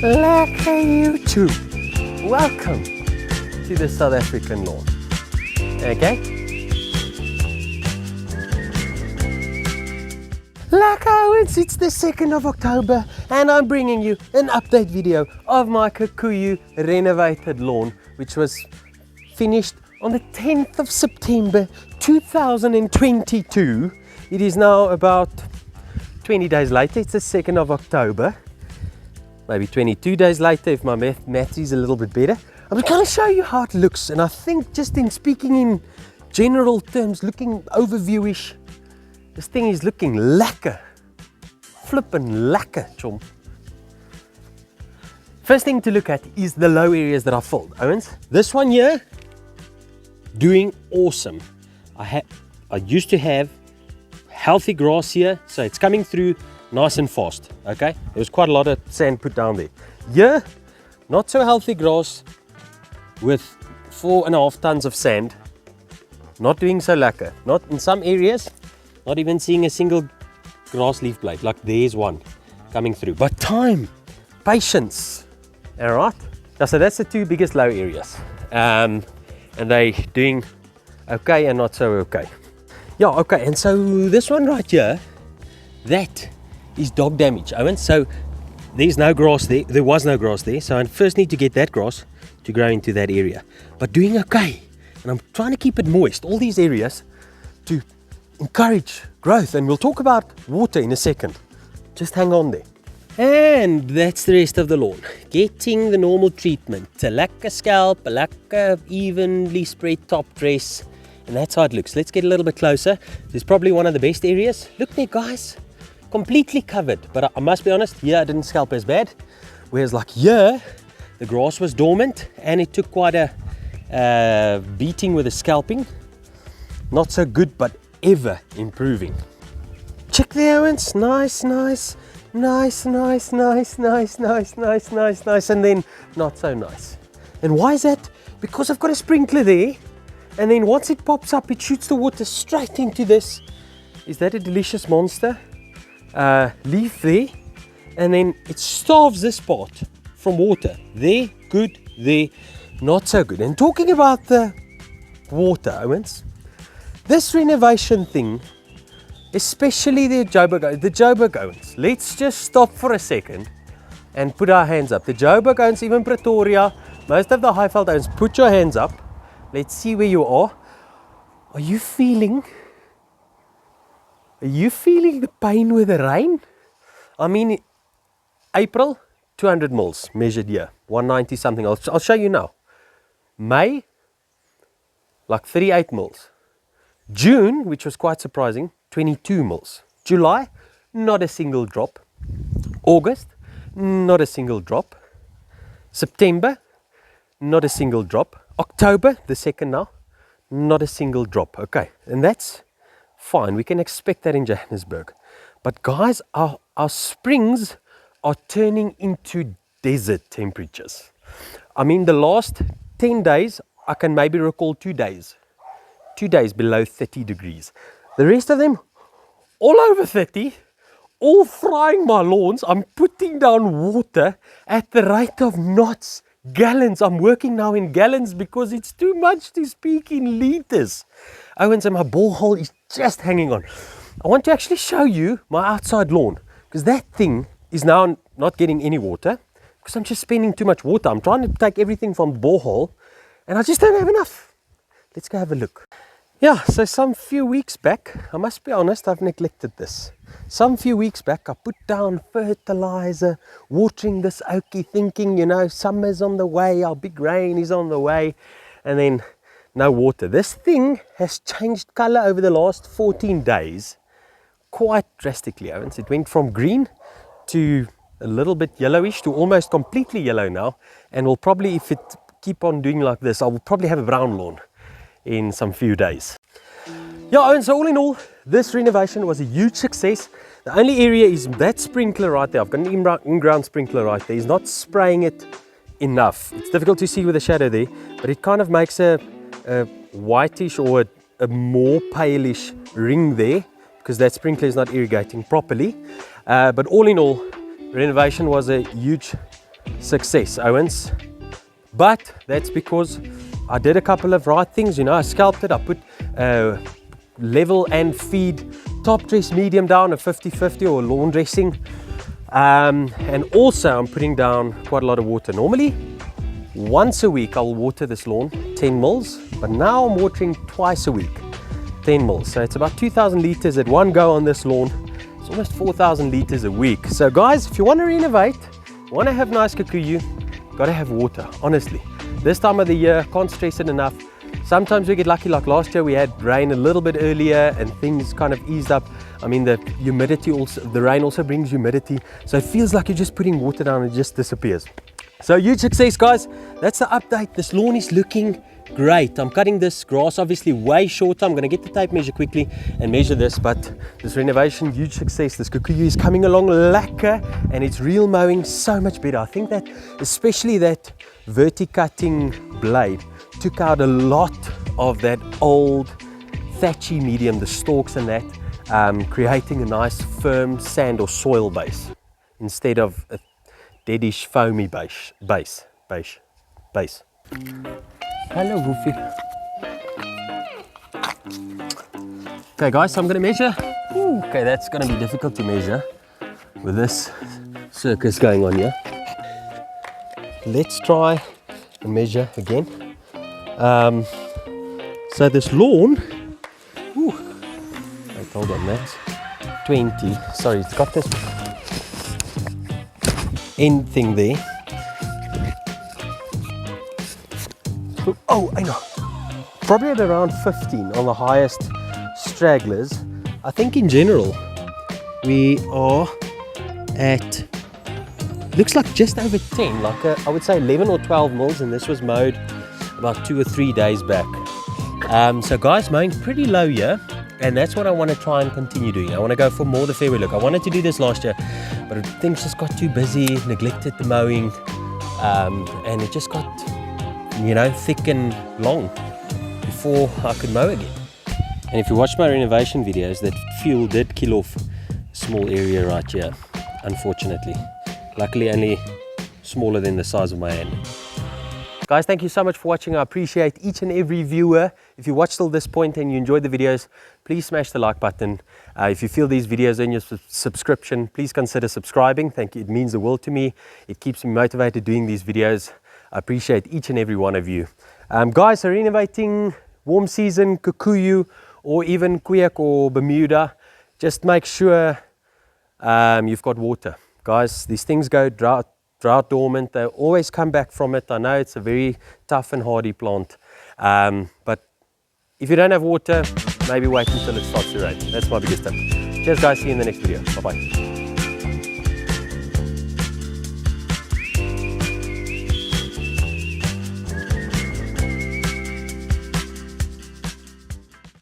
Lekker YouTube! Welcome to the South African lawn. Okay? Lekker, it's the 2nd of October and I'm bringing you an update video of my Kikuyu renovated lawn, which was finished on the 10th of September 2022. It is now about 20 days later. It's the 2nd of October. Maybe 22 days later if my math is a little bit better. I'm just going to show you how it looks, and I think just in speaking in general terms, looking overviewish, this thing is looking lekker. Flippin' lekker, chum. First thing to look at is the low areas that I filled. Owens, this one here, doing awesome. I used to have healthy grass here, so it's coming through nice and fast. Okay, there was quite a lot of sand put down there. Here, not so healthy grass with 4.5 tons of sand. Not doing so lekker. Not in some areas, not even seeing a single grass leaf blade. Like there's one coming through. But time, patience. All right. So that's the two biggest low areas, and they doing okay and not so okay. Yeah, okay. And so this one right here, that is dog damage, Owen. So there's no grass there. There was no grass there. So I first need to get that grass to grow into that area. But doing okay. And I'm trying to keep it moist, all these areas, to encourage growth. And we'll talk about water in a second. Just hang on there. And that's the rest of the lawn. Getting the normal treatment. A lekker scalp, a lekker evenly spread top dress. And that's how it looks. Let's get a little bit closer. This is probably one of the best areas. Look there, guys. Completely covered. But I must be honest, here I didn't scalp as bad. Whereas like here, the grass was dormant and it took quite a beating with the scalping. Not so good, but ever improving. Check the Owens. Nice, nice, nice, nice, nice, nice, nice, nice, nice, nice, and then not so nice. And why is that? Because I've got a sprinkler there, and then once it pops up, it shoots the water straight into this. Is that a delicious monster? Leaf there, and then it starves this part from water. There, good, there, not so good. And talking about the water, Owens, this renovation thing, especially the Joburg Owens, let's just stop for a second and put our hands up. The Joburg Owens, even Pretoria, most of the Highveld Owens, put your hands up. Let's see where you are. Are you feeling the pain with the rain? I mean, April, 200 mils measured here, 190 something. I'll show you now. May, like 38 mils. June, which was quite surprising, 22 mils. July, not a single drop. August, not a single drop. September, not a single drop. October, the 2nd now, not a single drop. Okay, and that's fine. We can expect that in Johannesburg. But guys, our springs are turning into desert temperatures. I mean, the last 10 days, I can maybe recall 2 days. 2 days below 30 degrees. The rest of them, all over 30, all frying my lawns. I'm putting down water at the rate of knots, gallons. I'm working now in gallons because it's too much to speak in liters. Owens, and my borehole is just hanging on. I want to actually show you my outside lawn, because that thing is now not getting any water because I'm just spending too much water. I'm trying to take everything from the borehole and I just don't have enough. Let's go have a look. Yeah, so some few weeks back, I must be honest, I've neglected this. Some few weeks back, I put down fertilizer, watering this oakie, thinking, you know, summer's on the way, our big rain is on the way, and then no water. This thing has changed color over the last 14 days quite drastically. It went from green to a little bit yellowish to almost completely yellow now, and will probably, if it keep on doing like this, I will probably have a brown lawn in some few days. Yeah, and so all in all, this renovation was a huge success. The only area is that sprinkler right there. I've got an in-ground sprinkler right there. It's not spraying it enough. It's difficult to see with the shadow there, but it kind of makes a whitish or a more palish ring there because that sprinkler is not irrigating properly. But all in all, renovation was a huge success, Owens. But that's because I did a couple of right things, you know. I sculpted, I put level and feed top dress medium down, a 50-50 or lawn dressing. And also I'm putting down quite a lot of water. Normally, once a week I'll water this lawn, 10 mils, but now I'm watering twice a week, 10 mils. So it's about 2,000 liters at one go on this lawn. It's almost 4,000 liters a week. So guys, if you want to renovate, want to have nice Kikuyu, got to have water, honestly. This time of the year, can't stress it enough. Sometimes we get lucky, like last year we had rain a little bit earlier and things kind of eased up. I mean, the humidity also, the rain also brings humidity. So it feels like you're just putting water down and it just disappears. So huge success, guys. That's the update. This lawn is looking great. I'm cutting this grass obviously way shorter. I'm going to get the tape measure quickly and measure this, but this renovation, huge success. This Kikuyu is coming along lacquer and it's real mowing so much better. I think that especially that verticutting blade took out a lot of that old thatchy medium, the stalks and that, creating a nice firm sand or soil base instead of a deadish foamy base. Hello, Woofy. Okay, guys, so I'm going to measure. Ooh, okay, that's going to be difficult to measure with this circus going on here. Let's try and measure again. So this lawn, ooh, wait, hold on, that's 20. Sorry, it's got this end thing there. Oh, I know. Probably at around 15 on the highest stragglers. I think in general we are at, looks like just over 10, like I would say 11 or 12 mils, and this was mowed about 2 or 3 days back. So guys, mowing pretty low here, and that's what I want to try and continue doing. I want to go for more the fairway look. I wanted to do this last year, but things just got too busy, neglected the mowing, and it just got, you know, thick and long before I could mow again. And if you watch my renovation videos, that fuel did kill off a small area right here, unfortunately. Luckily only smaller than the size of my hand. Guys, thank you so much for watching. I appreciate each and every viewer. If you watched till this point and you enjoyed the videos, please smash the like button. If you feel these videos in your subscription, please consider subscribing. Thank you. It means the world to me. It keeps me motivated doing these videos. I appreciate each and every one of you. Guys, so renovating, warm season, Kikuyu, or even Kuyak or Bermuda, just make sure you've got water. Guys, these things go drought dormant. They always come back from it. I know it's a very tough and hardy plant. But if you don't have water, maybe wait until it starts to rain. That's my biggest tip. Cheers, guys. See you in the next video. Bye-bye.